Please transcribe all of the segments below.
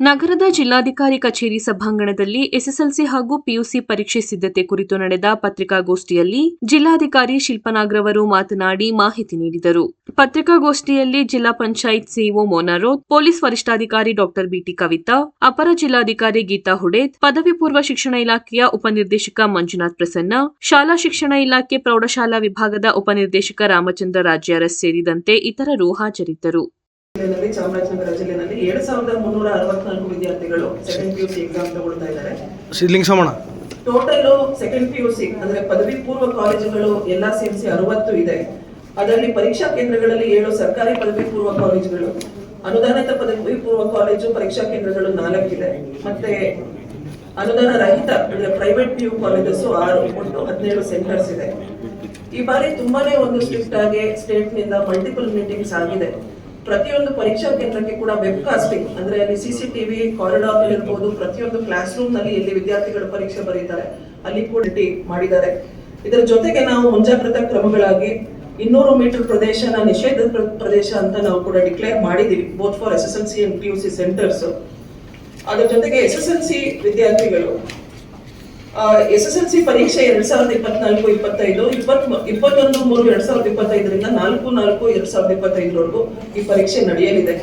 ನಗರದ ಜಿಲ್ಲಾಧಿಕಾರಿ ಕಚೇರಿ ಸಭಾಂಗಣದಲ್ಲಿ ಎಸ್ಎಸ್ಎಲ್ಸಿ ಹಾಗೂ ಪಿಯುಸಿ ಪರೀಕ್ಷೆ ಸಿದ್ಧತೆ ಕುರಿತು ನಡೆದ ಪತ್ರಿಕಾಗೋಷ್ಠಿಯಲ್ಲಿ ಜಿಲ್ಲಾಧಿಕಾರಿ ಶಿಲ್ಪನಾಗ್ರವರು ಮಾತನಾಡಿ ಮಾಹಿತಿ ನೀಡಿದರು. ಪತ್ರಿಕಾಗೋಷ್ಠಿಯಲ್ಲಿ ಜಿಲ್ಲಾ ಪಂಚಾಯತ್ ಸಿಇಒ ಮೋನಾರೋತ್, ಪೊಲೀಸ್ ವರಿಷ್ಠಾಧಿಕಾರಿ ಡಾ ಬಿಟಿ ಕವಿತಾ, ಅಪರ ಜಿಲ್ಲಾಧಿಕಾರಿ ಗೀತಾ ಹುಡೇದ್, ಪದವಿ ಪೂರ್ವ ಶಿಕ್ಷಣ ಇಲಾಖೆಯ ಉಪನಿರ್ದೇಶಕ ಮಂಜುನಾಥ್ ಪ್ರಸನ್ನ, ಶಾಲಾ ಶಿಕ್ಷಣ ಇಲಾಖೆ ಪ್ರೌಢಶಾಲಾ ವಿಭಾಗದ ಉಪನಿರ್ದೇಶಕ ರಾಮಚಂದ್ರ ರಾಜ್ಯಾರಸ್ ಸೇರಿದಂತೆ ಇತರರು ಹಾಜರಿದ್ದರು. ಚಾಮರಾಜನಗರ ಜಿಲ್ಲೆಯಲ್ಲಿ 7364 ವಿದ್ಯಾರ್ಥಿಗಳು ಸೆಕೆಂಡ್ ಪಿಯುಸಿ ಎಕ್ಸಾಮ್ ತಗೊಳ್ತಾ ಇದ್ದಾರೆ. ಟೋಟಲ್ ಸೆಕೆಂಡ್ ಪಿಯುಸಿ ಅಂದ್ರೆ ಪದವಿ ಪೂರ್ವ ಕಾಲೇಜುಗಳು ಎಲ್ಲಾ ಸೇರಿಸಿ 60 ಇದೆ. ಅದರಲ್ಲಿ ಪರೀಕ್ಷಾ ಕೇಂದ್ರಗಳಲ್ಲಿ 7 ಸರ್ಕಾರಿ ಪದವಿ ಪೂರ್ವ ಕಾಲೇಜುಗಳು, ಅನುದಾನಿತ ಪದವಿ ಪೂರ್ವ ಕಾಲೇಜು ಪರೀಕ್ಷಾ ಕೇಂದ್ರಗಳು 4 ಇದೆ. ಮತ್ತೆ ಅನುದಾನ ರಹಿತ ಅಂದ್ರೆ ಪ್ರೈವೇಟ್ ಪಿಯು ಕಾಲೇಜಸ್ 6, ಒಟ್ಟು 17 ಸೆಂಟರ್ಸ್ ಇದೆ. ಈ ಬಾರಿ ತುಂಬಾನೇ ಒಂದು ಸ್ಟ್ರಿಕ್ಟ್ ಆಗಿ ಸ್ಟೇಟ್ ನಿಂದ ಮಲ್ಟಿಪಲ್ ಮೀಟಿಂಗ್ಸ್ ಆಗಿದೆ. ಪ್ರತಿಯೊಂದು ಪರೀಕ್ಷಾ ಕೇಂದ್ರಕ್ಕೆ ಕೂಡ ವೆಬ್ ಕಾಸ್ಟಿಂಗ್ ಅಂದ್ರೆ ಅಲ್ಲಿ ಸಿಸಿಟಿವಿ ಕಾರಿಡಾರ್ ಇರ್ಬೋದು, ಪ್ರತಿಯೊಂದು ಕ್ಲಾಸ್ ರೂಮ್ ನಲ್ಲಿ ಎಲ್ಲಿ ವಿದ್ಯಾರ್ಥಿಗಳು ಪರೀಕ್ಷೆ ಬರೀತಾರೆ ಅಲ್ಲಿ ಕೂಡ ಮಾಡಿದ್ದಾರೆ. ಇದರ ಜೊತೆಗೆ ನಾವು ಮುಂಜಾಗ್ರತಾ ಕ್ರಮಗಳಾಗಿ 200 ಮೀಟರ್ ಪ್ರದೇಶನ ನಿಷೇಧ ಪ್ರದೇಶ ಅಂತ ನಾವು ಕೂಡ ಡಿಕ್ಲೇರ್ ಮಾಡಿದೀವಿ, both for SSLC and PUC centres. ಅದರ ಜೊತೆಗೆ ಎಸ್ಎಸ್ಎಲ್ಸಿ ವಿದ್ಯಾರ್ಥಿಗಳು ಎಸ್ಎಸ್ಎಲ್ಸಿ ಪರೀಕ್ಷೆ 2024-25, 21/3/2025ರಿಂದ 4/4/2025 ಈ ಪರೀಕ್ಷೆ ನಡೆಯಲಿದೆ.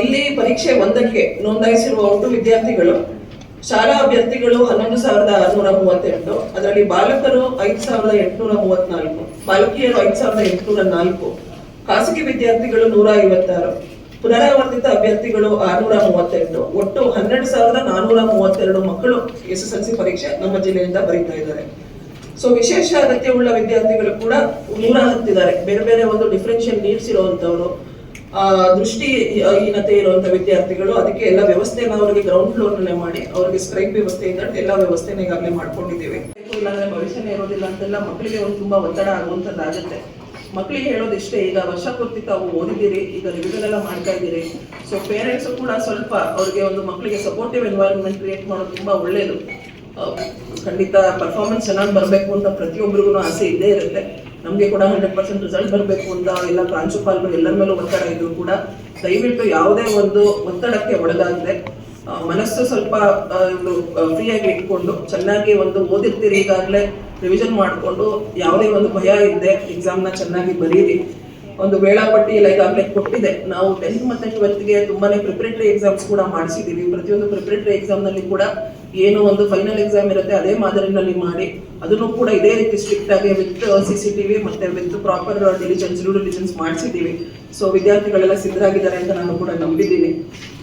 ಇಲ್ಲಿ ಪರೀಕ್ಷೆ 1ಕ್ಕೆ ನೋಂದಾಯಿಸಿರುವ ಒಟ್ಟು ವಿದ್ಯಾರ್ಥಿಗಳು, ಶಾಲಾ ಅಭ್ಯರ್ಥಿಗಳು 11,638, ಅದರಲ್ಲಿ ಬಾಲಕರು 5,834, ಬಾಲಕಿಯರು 5,804, ಖಾಸಗಿ ವಿದ್ಯಾರ್ಥಿಗಳು 156, ಪುನರಾವರ್ತಿತ ಅಭ್ಯರ್ಥಿಗಳು 638, ಒಟ್ಟು 12,432 ಮಕ್ಕಳು ಎಸ್ಎಸ್ಎಲ್ಸಿ ಪರೀಕ್ಷೆ ನಮ್ಮ ಜಿಲ್ಲೆಯಿಂದ ಬರೀತಾ ಇದ್ದಾರೆ. ಸೊ ವಿಶೇಷ ಅಗತ್ಯವುಳ್ಳ ವಿದ್ಯಾರ್ಥಿಗಳು ಕೂಡ 110 ಇದ್ದಾರೆ. ಬೇರೆ ಬೇರೆ ಒಂದು ಡಿಫರೆನ್ಷಿಯಲ್ ನೀಡ್ಸ್ ಇರುವಂತವರು, ದೃಷ್ಟಿಹೀನತೆ ಇರುವಂತಹ ವಿದ್ಯಾರ್ಥಿಗಳು, ಅದಕ್ಕೆ ಎಲ್ಲ ವ್ಯವಸ್ಥೆನ ಅವರಿಗೆ ಗ್ರೌಂಡ್ ಫ್ಲೋರ್ ನಲ್ಲೇ ಮಾಡಿ ಅವರಿಗೆ ಸ್ಕ್ರೈಬ್ ವ್ಯವಸ್ಥೆಯಿಂದ ಎಲ್ಲ ವ್ಯವಸ್ಥೆನ ಈಗಾಗಲೇ ಮಾಡ್ಕೊಂಡಿದ್ದೀವಿ. ಇಲ್ಲಾಂದ್ರೆ ಭವಿಷ್ಯನೇ ಇರೋದಿಲ್ಲ ಅಂತೆಲ್ಲ ಮಕ್ಕಳಿಗೆ ಒಂದು ತುಂಬಾ ಒತ್ತಡ ಆಗುವಂತದ್ದಾಗುತ್ತೆ. ಮಕ್ಕಳಿಗೆ ಹೇಳೋದಿಷ್ಟೇ, ಈಗ ವರ್ಷ ಪೂರ್ತಿ ತಾವು ಓದಿದ್ದೀರಿ, ಈಗ ರಿವಿಷನ್ ಎಲ್ಲ ಮಾಡ್ತಾ ಇದ್ದೀರಿ. ಸೊ ಪೇರೆಂಟ್ಸ್ ಕೂಡ ಸ್ವಲ್ಪ ಅವ್ರಿಗೆ ಒಂದು ಮಕ್ಕಳಿಗೆ ಸಪೋರ್ಟಿವ್ ಎನ್ವೈರನ್ಮೆಂಟ್ ಕ್ರಿಯೇಟ್ ಮಾಡೋದು ತುಂಬಾ ಒಳ್ಳೇದು. ಖಂಡಿತ ಪರ್ಫಾರ್ಮೆನ್ಸ್ ಚೆನ್ನಾಗಿ ಬರಬೇಕು ಅಂತ ಪ್ರತಿಯೊಬ್ಬರಿಗೂ ಆಸೆ ಇದ್ದೇ ಇರುತ್ತೆ. ನಮಗೆ ಕೂಡ 100% ರಿಸಲ್ಟ್ ಬರಬೇಕು ಅಂತ ಎಲ್ಲ ಪ್ರಾಂಶುಪಾಲರು ಎಲ್ಲರ ಮೇಲೂ ಒತ್ತಡ ಇದ್ರು ಕೂಡ ದಯವಿಟ್ಟು ಯಾವುದೇ ಒಂದು ಒತ್ತಡಕ್ಕೆ ಒಳಗಾಗದೆ ಮನಸ್ಸು ಸ್ವಲ್ಪ ಫ್ರೀಯಾಗಿ ಇಟ್ಕೊಂಡು ಚೆನ್ನಾಗಿ ಒಂದು ಓದಿರ್ತೀರಿ, ಈಗಾಗಲೇ ರಿವಿಷನ್ ಮಾಡಿಕೊಂಡು ಯಾವುದೇ ಒಂದು ಭಯ ಇಲ್ಲದೆ ಎಕ್ಸಾಮ್ನ ಚೆನ್ನಾಗಿ ಬರೀರಿ. ಒಂದು ವೇಳಾಪಟ್ಟಿ ಎಲ್ಲ ಈಗಾಗಲೇ ಕೊಟ್ಟಿದೆ. ನಾವು 10th ಮತ್ತು 12ಗೆ ತುಂಬಾನೇ ಪ್ರಿಪರೇಟರಿ ಎಕ್ಸಾಮ್ಸ್ ಕೂಡ ಮಾಡಿಸಿದ್ದೀವಿ. ಪ್ರತಿಯೊಂದು ಪ್ರಿಪರೇಟರಿ ಎಕ್ಸಾಮ್ನಲ್ಲಿ ಕೂಡ ಏನು ಒಂದು ಫೈನಲ್ ಎಕ್ಸಾಮ್ ಇರುತ್ತೆ ಅದೇ ಮಾದರಿನಲ್ಲಿ ಮಾಡಿ, ಅದನ್ನು ಕೂಡ ಇದೇ ರೀತಿ ಸ್ಟ್ರಿಕ್ಟ್ ಆಗಿ ವಿತ್ ಸಿಸಿಟಿವಿ ಮತ್ತೆ ವಿತ್ ಪ್ರಾಪರ್ ಡಿಲಿಜೆನ್ಸ್ ಮಾಡಿಸಿದ್ದೀವಿ. ಸೊ ವಿದ್ಯಾರ್ಥಿಗಳೆಲ್ಲ ಸಿದ್ಧರಾಗಿದ್ದಾರೆ ಅಂತ ನಾನು ಕೂಡ ನಂಬಿದ್ದೀನಿ.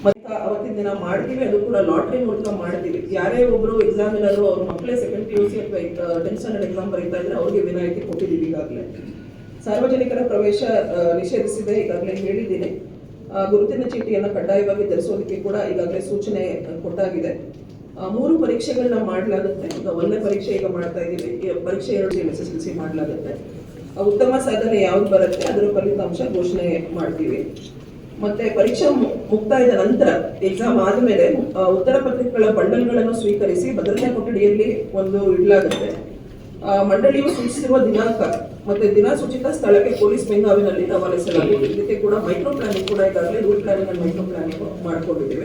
ಮತ್ತೆ ಅವತ್ತಿನ ದಿನ ಮಾಡ್ತೀವಿ, ಅದು ಕೂಡ ಲಾಟ್ರಿ ಮೂಲಕ ಮಾಡ್ತೀವಿ. ಯಾರೇ ಒಬ್ರು ಎಕ್ಸಾಮಿನರು ಅವ್ರ ಮಕ್ಕಳೇ ಸೆಕೆಂಡ್ ಪಿಯುಸಿ ಅಥವಾ 10th ಸ್ಟ್ಯಾಂಡರ್ಡ್ ಎಕ್ಸಾಮ್ ಬರೀತಾ ಇದ್ರೆ ಅವ್ರಿಗೆ ವಿನಾಯಿತಿ ಕೊಟ್ಟಿದ್ದೀವಿ. ಈಗಾಗಲೇ ಸಾರ್ವಜನಿಕರ ಪ್ರವೇಶ ನಿಷೇಧಿಸಿದೆ, ಈಗಾಗಲೇ ಹೇಳಿದ್ದೀನಿ. ಗುರುತಿನ ಚೀಟಿಯನ್ನು ಕಡ್ಡಾಯವಾಗಿ ಧರಿಸೋದಕ್ಕೆ ಕೂಡ ಈಗಾಗಲೇ ಸೂಚನೆ ಕೊಟ್ಟಾಗಿದೆ. 3 ಪರೀಕ್ಷೆಗಳನ್ನ ಮಾಡಲಾಗುತ್ತೆ. ಈಗ 1ನೇ ಪರೀಕ್ಷೆ ಈಗ ಮಾಡ್ತಾ ಇದ್ದೀವಿ, ಪರೀಕ್ಷೆ 2 ಎಸ್ಎಸ್ಎಲ್ಸಿ ಮಾಡಲಾಗುತ್ತೆ. ಉತ್ತಮ ಸಾಧನೆ ಯಾವ್ದು ಬರುತ್ತೆ ಅದರ ಫಲಿತಾಂಶ ಘೋಷಣೆ ಮಾಡ್ತೀವಿ. ಮತ್ತೆ ಪರೀಕ್ಷಾ ಮುಕ್ತಾಯದ ನಂತರ ಎಕ್ಸಾಮ್ ಆದ್ಮೇಲೆ ಉತ್ತರ ಪತ್ರಿಕೆಗಳ ಬಂಡಲ್ಗಳನ್ನು ಸ್ವೀಕರಿಸಿ ಭದ್ರತಾ ಕೊಠಡಿಯಲ್ಲಿ ಒಂದು ಇಡಲಾಗುತ್ತೆ. ಮಂಡಳಿಯು ಸೂಚಿಸಿರುವ ದಿನಾಂಕ ಮತ್ತೆ ದಿನ ಸೂಚಿತ ಸ್ಥಳಕ್ಕೆ ಪೊಲೀಸ್ ಬೆಂಗಾವಲಿನಲ್ಲಿ ರವಾನಿಸಲಾಗುವುದು. ಇದಕ್ಕೆ ಕೂಡ ಮೈಕ್ರೋ ಪ್ಲಾನಿಂಗ್ ಕೂಡ ಈಗಾಗಲೇ rule planning and micro planning ಮಾಡ್ಕೊಂಡಿದ್ದೇವೆ.